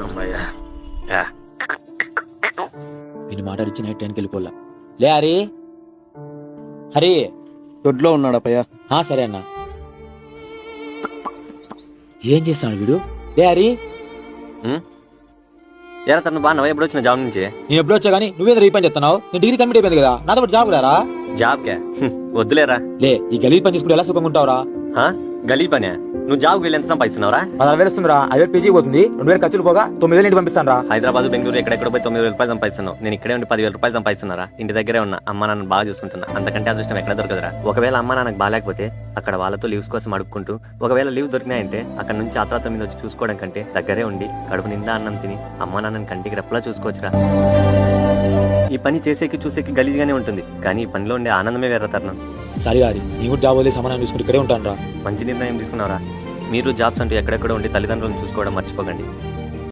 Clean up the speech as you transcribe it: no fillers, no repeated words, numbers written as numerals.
అమ్మయ్యా. వీని మాట్లాడిచ్చి నైట్ 10కి వెళ్ళిపోలా. లే హరి, హరి. దొడ్లో ఉన్నాడప్పయ్యా. సరే అన్న. ఏం చేస్తాడు వీడు? లే హరి. ఎలా తను బాగా ఎప్పుడు వచ్చిన జాబ్ నుంచి? నేను ఎప్పుడు వచ్చా కానీ నువ్వేదో రీ పని చెప్తున్నావు. నేను డిగ్రీ కంప్లీట్ అయిపోయింది కదా, నాతో పాటు జాబ్ రారా? జాబ్ కే వద్దులేరా. లే, ఈ గలీజ్ పని చేసుకుంటే ఎలా సుఖంగా ఉంటావురా? గలీ పనే. నువ్వు జాబ్కి వెళ్ళి ఎంత సంపాదిస్తున్నావురా? 10,000 వస్తుందిరా. 5,000 పీజీ పోతుంది, 2,000 ఖర్చులు పోగా 9,000 ఇంటికి పంపిస్తాను రా. హైదరాబాద్, బెంగళూరు ఎక్కడెక్కడ పోయి 9,000 రూపాయలు సంపాదిస్తున్నావు. నేను ఇక్కడే ఉండి 10,000 రూపాయలు సంపాదిస్తున్నారా? ఇంటి దగ్గరే ఉన్నా, అమ్మ నాన్న బాగా చూసుకుంటున్నా. అంతకంటే అదృష్టం ఎక్కడ దొరకదురా. ఒకవేళ అమ్మ నాన్నకు బాగాలేకపోతే అక్కడ వాళ్ళతో లీవ్స్ కోసం అడుక్కుంటూ, ఒకవేళ లీవ్ దొరికినాయంటే అక్కడ నుంచి ఆత్రాత మీద వచ్చి చూసుకోవడం కంటే దగ్గరే ఉండి కడుపు నిండా అన్నం తిని అమ్మ నాన్నని కంటికి రెప్పలా చూసుకోవచ్చురా. ఈ పని చేసేకి చూసేకి గలీజ్గానే ఉంటుంది, కానీ ఈ పనిలో ఉండే ఆనందమే వేరే తరుణం. సరే హరి, నీ కూడా జాబ్ వదిలేసి సమానం చూసుకుంటే ఇక్కడే ఉంటాను రా. మంచి నిర్ణయం తీసుకున్నారా. మీరు జాబ్స్ అంటూ ఎక్కడెక్కడ ఉండి తల్లిదండ్రులను చూసుకోవడం మర్చిపోకండి.